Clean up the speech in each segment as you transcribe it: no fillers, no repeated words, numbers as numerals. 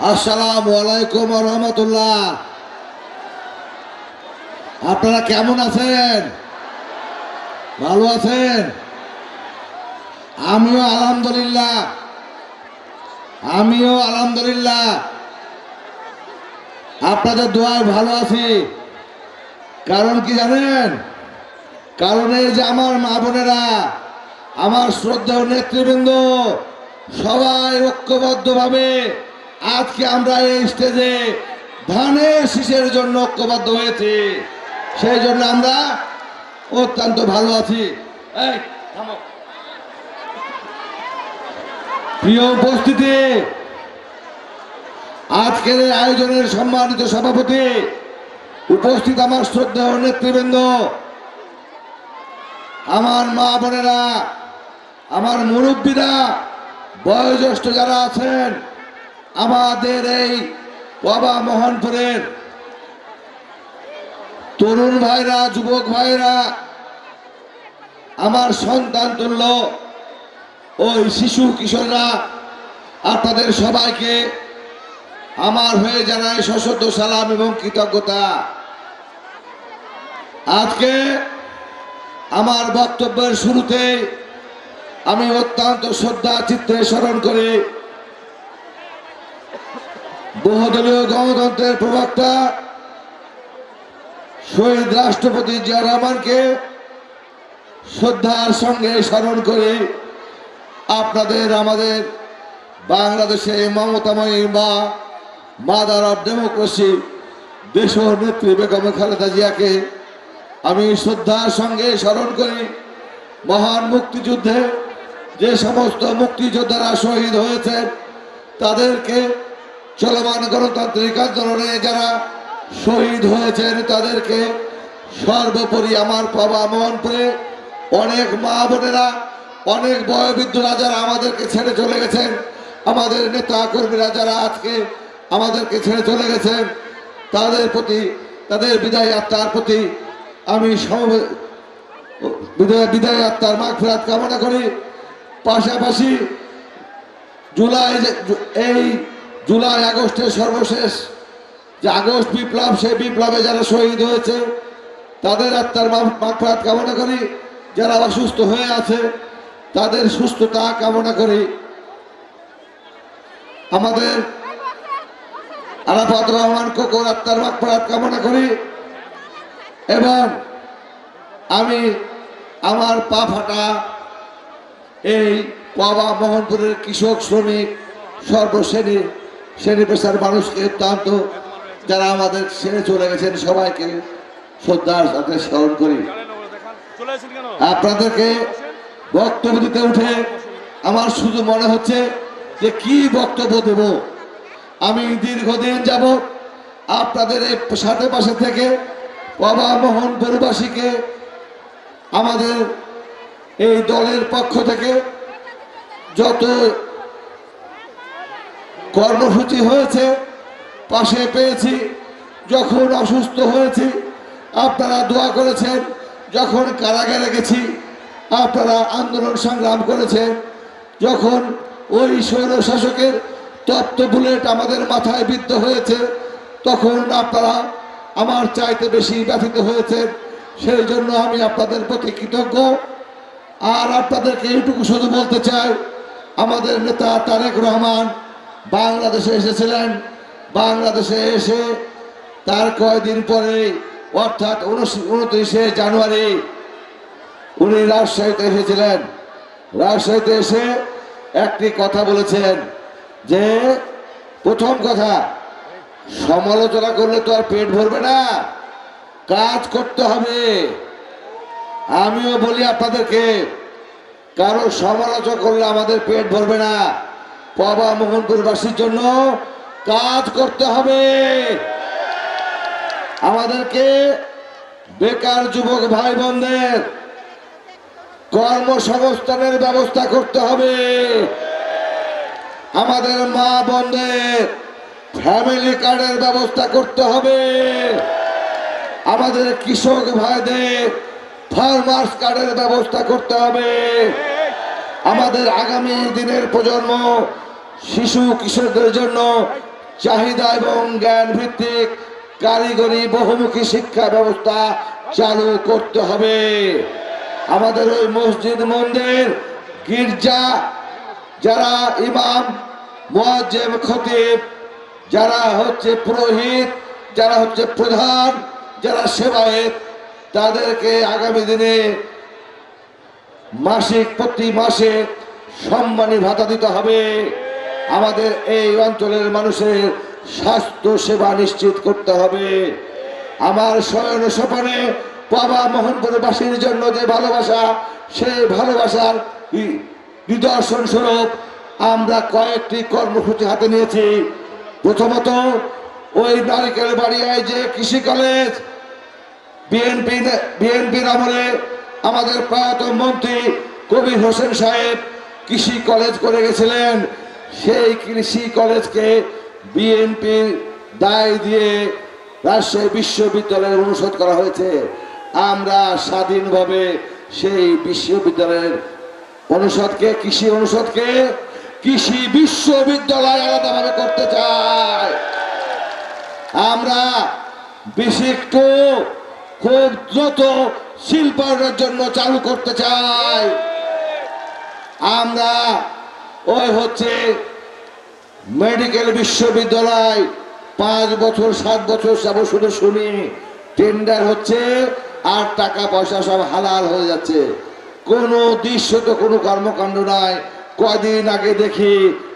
আসসালামু আলাইকুম ওয়া রাহমাতুল্লাহ। আপনারা কেমন আছেন? ভালো আছেন? আমিও আলহামদুলিল্লাহ আপনাদের দোয়ায় ভালো আছি। কারণ কি জানেন? কারণ এই যে আমার মা বোনেরা, আমার শ্রদ্ধেয় নেতৃবৃন্দ সবাই ঐক্যবদ্ধভাবে আজকে আমরা এই স্টেজে ধানের শীষের জন্য ঐক্যবদ্ধ হয়েছি। সেই জন্য আমরা অত্যন্ত ভালো আছি। প্রিয় উপস্থিতি, আজকের এই আয়োজনের সম্মানিত সভাপতি, উপস্থিত আমার শ্রদ্ধেয় নেতৃবৃন্দ, আমার মা বোনেরা, আমার মুরব্বীরা, বয়োজ্যেষ্ঠ যারা আছেন, আমাদের এই বাবা মোহনপুরের তরুণ ভাইরা, যুবক ভাইরা, আমার সন্তান তুল্য ওই শিশু কিশোররা, আপনাদের সবাইকে আমার হয়ে জানাই সশ্রদ্ধ সালাম এবং কৃতজ্ঞতা। আজকে আমার বক্তব্যের শুরুতে আমি অত্যন্ত শ্রদ্ধা চিত্তে স্মরণ করি বহুদলীয় গণতন্ত্রের প্রবক্তা শহীদ রাষ্ট্রপতি জিয়া রহমানকে শ্রদ্ধার সঙ্গে স্মরণ করি। আপনাদের আমাদের বাংলাদেশে মমতাময়ী বা মাদার অফ ডেমোক্রেসি দেশ নেত্রী বেগম খালেদা জিয়াকে আমি শ্রদ্ধার সঙ্গে স্মরণ করি। মহান মুক্তিযুদ্ধে যে সমস্ত মুক্তিযোদ্ধারা শহীদ হয়েছেন, তাদেরকে চলমান গণতান্ত্রিক আন্দোলনে যারা শহীদ হয়েছেন, তাদেরকে সর্বোপরি আমার বাবা মোহনপুরে অনেক মা বোনেরা, অনেক বয়োবৃদ্ধরা যারা আমাদেরকে ছেড়ে চলে গেছেন, আমাদের নেতা কর্মীরা যারা আজকে আমাদেরকে ছেড়ে চলে গেছেন, তাদের প্রতি, তাদের বিদায় আত্মার প্রতি আমি বিদায় আত্মার মাগফিরাত কামনা করি। পাশাপাশি জুলাই আগস্টের সর্বশেষ যে আগস্ট বিপ্লব, সেই বিপ্লবে যারা শহীদ হয়েছে তাদের আত্মার মাগফিরাত কামনা করি। যারা অসুস্থ হয়ে আছে তাদের সুস্থতা কামনা করি। আমাদের আরাফাত রহমান কোকর আত্মার মাগফিরাত কামনা করি। এবং আমি আমার পা ফাটা এই বাবা মোহনপুরের কৃষক, শ্রমিক, শ্রেণী পেশার মানুষকে, অত্যন্ত যারা আমাদের ছেড়ে চলে গেছেন, সবাইকে শ্রদ্ধার সাথে স্মরণ করি। আপনাদেরকে বক্তব্য দিতে উঠে আমার শুধু মনে হচ্ছে যে কি বক্তব্য দেব। আমি দীর্ঘদিন যাব আপনাদের এই সাথে পাশে থেকে বাবা মোহনপুরবাসীকে আমাদের এই দলের পক্ষ থেকে যত কর্মসূচি হয়েছে পাশে পেয়েছি। যখন অসুস্থ হয়েছি আপনারা দোয়া করেছেন, যখন কারাগারে গেছি আপনারা আন্দোলন সংগ্রাম করেছেন, যখন ওই স্বৈর শাসকের তপ্ত বুলেট আমাদের মাথায় বিদ্ধ হয়েছে তখন আপনারা আমার চাইতে বেশি ব্যথিত হয়েছেন। সেই জন্য আমি আপনাদের প্রতি কৃতজ্ঞ। আর আপনাদেরকে এইটুকু শুধু বলতে চাই, আমাদের নেতা তারেক রহমান বাংলাদেশে এসেছিলেন। বাংলাদেশে এসে তার কয়েকদিন পরে, অর্থাৎ 29শে জানুয়ারি উনি রাজশাহীতে এসেছিলেন। রাজশাহীতে এসে একটি কথা বলেছেন যে, প্রথম কথা, সমালোচনা করলে তো আর পেট ভরবে না, কাজ করতে হবে। আমিও বলি আপনাদেরকে, কারো সমালোচনা করলে আমাদের পেট ভরবে না। বাবা মোহনপুরবাসীর জন্য কাজ করতে হবে। আমাদেরকে বেকার যুবক ভাই বোনদের কর্মসংস্থানের ব্যবস্থা করতে হবে। আমাদের মা বোনদের ফ্যামিলি কার্ডের ব্যবস্থা করতে হবে। আমাদের কৃষক ভাইদের ফার্মার্স কার্ডের ব্যবস্থা করতে হবে। আমাদের আগামী দিনের প্রজন্ম শিশু কিশোরদের জন্য চাহিদা এবং জ্ঞান ভিত্তিক কারিগরি বহুমুখী শিক্ষা ব্যবস্থা চালু করতে হবে। আমাদের ওই মসজিদ, মন্দির, গির্জা, যারা ইমাম, মুয়াজ্জিম, খতিব, যারা হচ্ছে পুরোহিত, যারা হচ্ছে প্রধান, যারা সেবায়েত, তাদেরকে আগামী দিনে প্রতি মাসে সম্মানী ভাতা দিতে হবে। আমাদের এই অঞ্চলের মানুষের স্বাস্থ্য সেবা নিশ্চিত করতে হবে। আমার শয়ন স্বপনে বাবা মোহনপুরবাসীর জন্য যে ভালোবাসা, সেই ভালোবাসার নিদর্শন স্বরূপ আমরা কয়েকটি কর্মসূচি হাতে নিয়েছি। প্রথমত, ওই নারিকেল বাড়িয়ায় যে কৃষি কলেজ বিএনপির আমলে আমাদের প্রয়াত মন্ত্রী কবির হোসেন সাহেব কৃষি কলেজ করে গেছিলেন, সেই কৃষি কলেজকে বিএনপির দায় দিয়ে রাজশাহী বিশ্ববিদ্যালয়ের অনুষদ করা হয়েছে। আমরা স্বাধীনভাবে সেই বিশ্ববিদ্যালয়ের অনুষদকে, কৃষি বিশ্ববিদ্যালয় আলাদাভাবে করতে চাই। আমরা বিশিষ্ট খুব দ্রুত শিল্পায়নের জন্য চালু করতে চাই। আমরা ওই হচ্ছে মেডিকেল বিশ্ববিদ্যালয় 5 বছর 7 বছর যাব শুধু শুনি, টেন্ডার হচ্ছে আর টাকা পয়সা সব হালাল হয়ে যাচ্ছে, কোনো দৃশ্যত কোনো কর্মকাণ্ড নাই। কয়দিন আগে দেখি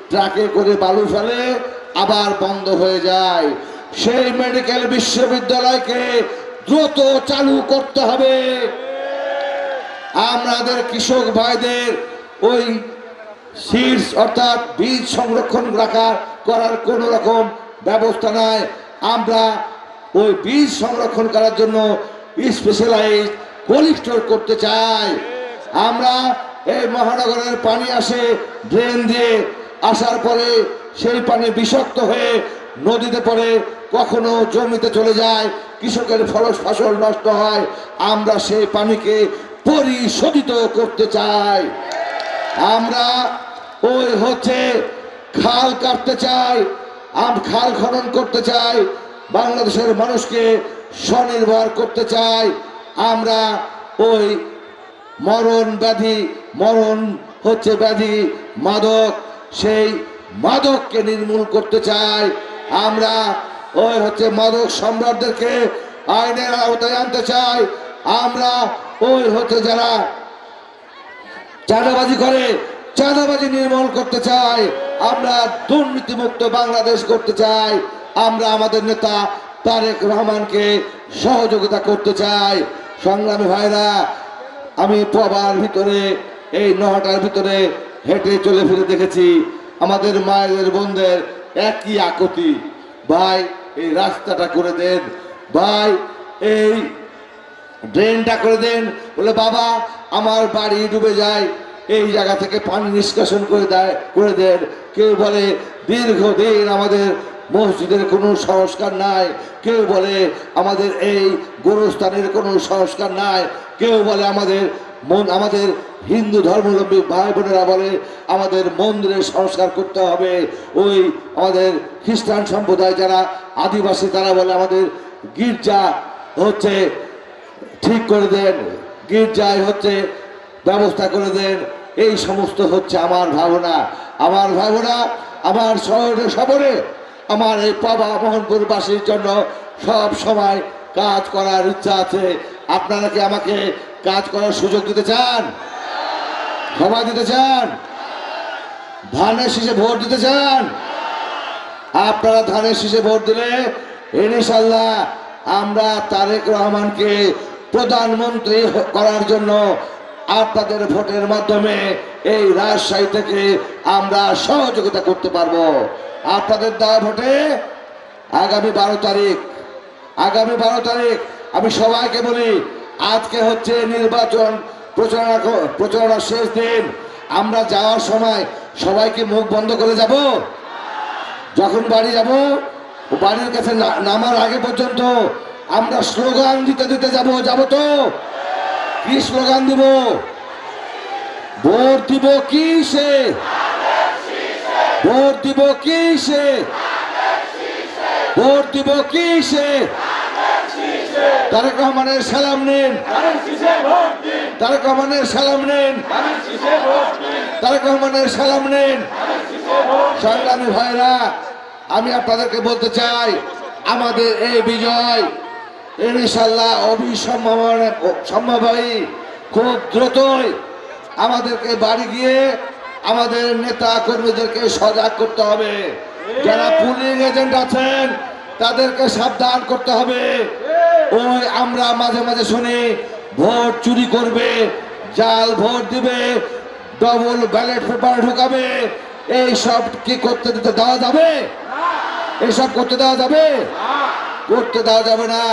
ট্রাকে করে বালু ফেলে, আবার বন্ধ হয়ে যায়। সেই মেডিকেল বিশ্ববিদ্যালয়কে দ্রুত চালু করতে হবে। আমাদের কৃষক ভাইদের ওই সিডস অর্থাৎ বীজ সংরক্ষণ করার কোনো রকম ব্যবস্থা নাই। আমরা ওই বীজ সংরক্ষণ করার জন্য স্পেশালাইজ কোল্ড স্টোর করতে চাই। আমরা এই মহানগরের পানি আসে ড্রেন দিয়ে, আসার পরে সেই পানি বিষাক্ত হয়ে নদীতে পড়ে, কখনো জমিতে চলে যায়, কৃষকের ফসল নষ্ট হয়। আমরা সেই পানিকে পরিশোধিত করতে চাই। আমরা ওই হচ্ছে খাল কাটতে চাই, খাল খনন করতে চাই, বাংলাদেশের মানুষকে স্বনির্ভর করতে চাই। আমরা ওই মরণ হচ্ছে ব্যাধি মাদক, সেই মাদককে নির্মূল করতে চাই। আমরা ওই হচ্ছে মাদক সম্রাটদেরকে আইনের আওতায় আনতে চাই। আমরা ওই হচ্ছে যারা চাঁদাবাজি করে, চাঁদাবাজি নির্মূল করতে চাই। আমরা দুর্নীতিমুক্ত বাংলাদেশ করতে চাই। আমরা আমাদের নেতা তারেক রহমানকে সহযোগিতা করতে চাই। সংগ্রামী ভাইরা, আমি পবার ভিতরে এই নহটার ভিতরে হেঁটে চলে ফিরে দেখেছি আমাদের মায়েদের বোনদের একই আকুতি, ভাই এই রাস্তাটা করে দেন, ভাই এই ড্রেনটা করে দেন। বলে বাবা আমার বাড়ি ডুবে যায়, এই জায়গা থেকে পানি নিষ্কাশন করে দেন। কেউ বলে দীর্ঘদিন আমাদের মসজিদের কোনো সংস্কার নাই, কেউ বলে আমাদের এই গোরস্থানের কোনো সংস্কার নাই, কেউ বলে আমাদের হিন্দু ধর্মাবলম্বী ভাই বোনেরা বলে আমাদের মন্দিরের সংস্কার করতে হবে। ওই আমাদের খ্রিস্টান সম্প্রদায় যারা আদিবাসী তারা বলে আমাদের গির্জা হচ্ছে ঠিক করে দেন, গির্জায় হচ্ছে ব্যবস্থা করে দেন। এই সমস্ত হচ্ছে আমার ভাবনা। আমার শহরে সবরে আমার এই পাবা মোহনপুরবাসীর জন্য সব সময় কাজ করার ইচ্ছা আছে। আপনারা কি আমাকে কাজ করার সুযোগ দিতে চান? সময় দিতে চান? ধানের শীষে ভোট দিতে চান? আপনারা ধানের শীষে ভোট দিলে ইনশাআল্লাহ আমরা তারেক রহমানকে প্রধানমন্ত্রী করার জন্য আপনাদের ভোটের মাধ্যমে এই রাজশাহী থেকে আমরা সহযোগিতা করতে পারবো। আপনাদের দেওয়া ভোটে আগামী 12 তারিখ আমি সবাইকে বলি, আজকে হচ্ছে নির্বাচন প্রচারণার শেষ দিন। আমরা যাওয়ার সময় সবাইকে মুখ বন্ধ করে যাব? যখন বাড়ি যাব, বাড়ির কাছে নামার আগে পর্যন্ত আমরা স্লোগান দিতে যাব তো? কি স্লোগান দিব? ভোট দিব কিসে? ভোট দিব কিসে? ভোট দিব কিসে? তারেক রহমানের সালাম নিন, তারেক রহমানের সালাম নিন, তারেক রহমানের সালাম নিন। সংগ্রামী ভাইরা, আমি আপনাদেরকে বলতে চাই, আমাদের এই বিজয় ইনশাআল্লাহ অবিসম্ভাবী, খুব দ্রুতই আমাদেরকে বাড়ি গিয়ে আমাদের নেতা কর্মীদেরকে সজাগ করতে হবে। যারা পুলিং এজেন্ট আছেন তাদেরকে সাবধান করতে হবে। ওই আমরা মাঝে মাঝে শুনি ভোট চুরি করবে, জাল ভোট দিবে, ডবল ব্যালট পেপার ঢুকাবে, এইসব কি করতে দিতে দেওয়া যাবে? এইসব করতে দেওয়া যাবে? করতে দেওয়া যাবে না।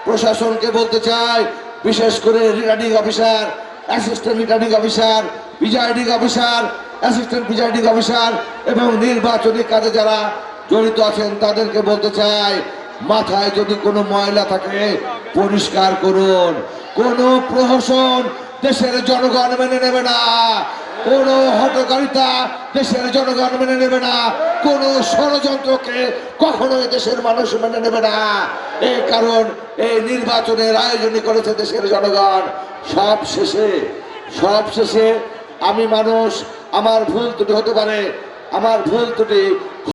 প্রশাসনকে বলতে চাই, বিশেষ করে returning officer, assistant returning officer, presiding officer, assistant presiding officer এবং নির্বাচনী কাজে যারা জড়িত আছেন তাদেরকে বলতে চাই, মাথায় যদি কোনো ময়লা থাকে পরিষ্কার করুন। কোনো প্রহসন দেশের জনগণ মেনে নেবে না, কোনো হটকারিতা দেশের জনগণ মেনে নেবে না, কোনো ষড়যন্ত্রকে কখনোই দেশের মানুষ মেনে নেবে না। এই কারণ এই নির্বাচনের আয়োজনই করেছে দেশের জনগণ। সব শেষে আমি মানুষ, আমার ভুল ত্রুটি হতে পারে, আমার ভুল ত্রুটি